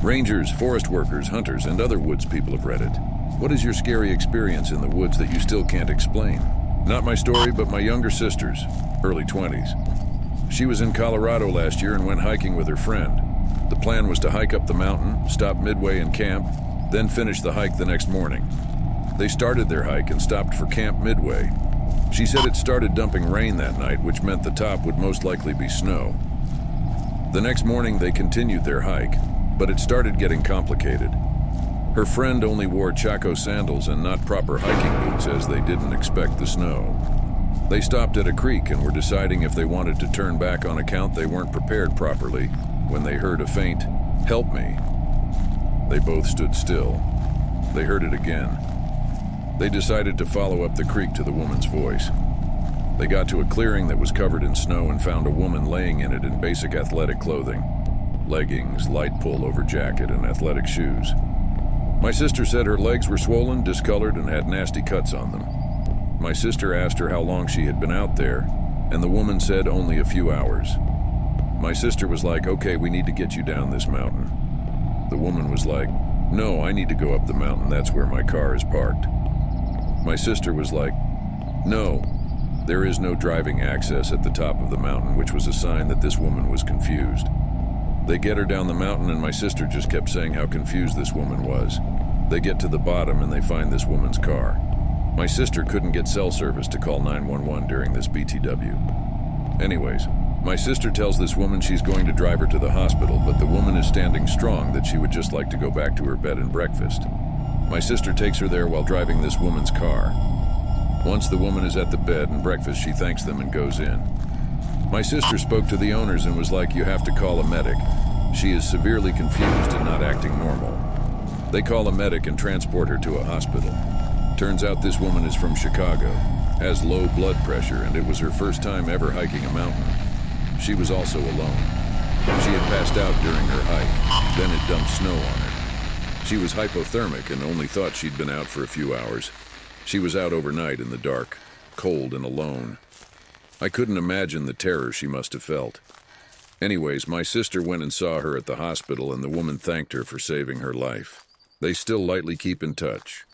Rangers, forest workers, hunters, and other woods people have read it. What is your scary experience in the woods that you still can't explain? Not my story, but my younger sister's, early 20s. She was in Colorado last year and went hiking with her friend. The plan was to hike up the mountain, stop midway and camp, then finish the hike the next morning. They started their hike and stopped for camp midway. She said it started dumping rain that night, which meant the top would most likely be snow. The next morning they continued their hike, but it started getting complicated. Her friend only wore Chaco sandals and not proper hiking boots as they didn't expect the snow. They stopped at a creek and were deciding if they wanted to turn back on account they weren't prepared properly when they heard a faint, "Help me." They both stood still. They heard it again. They decided to follow up the creek to the woman's voice. They got to a clearing that was covered in snow and found a woman laying in it in basic athletic clothing. Leggings, light pullover jacket, and athletic shoes. My sister said her legs were swollen, discolored, and had nasty cuts on them. My sister asked her how long she had been out there, and the woman said only a few hours. My sister was like, "Okay, we need to get you down this mountain." The woman was like, "No, I need to go up the mountain, that's where my car is parked." My sister was like, "No, there is no driving access at the top of the mountain," which was a sign that this woman was confused. They get her down the mountain and my sister just kept saying how confused this woman was. They get to the bottom and they find this woman's car. My sister couldn't get cell service to call 911 during this BTW. Anyways, my sister tells this woman she's going to drive her to the hospital, but the woman is standing strong that she would just like to go back to her bed and breakfast. My sister takes her there while driving this woman's car. Once the woman is at the bed and breakfast, she thanks them and goes in. My sister spoke to the owners and was like, "You have to call a medic. She is severely confused and not acting normal." They call a medic and transport her to a hospital. Turns out this woman is from Chicago, has low blood pressure, and it was her first time ever hiking a mountain. She was also alone. She had passed out during her hike, then it dumped snow on her. She was hypothermic and only thought she'd been out for a few hours. She was out overnight in the dark, cold and alone. I couldn't imagine the terror she must have felt. Anyways, my sister went and saw her at the hospital and the woman thanked her for saving her life. They still lightly keep in touch.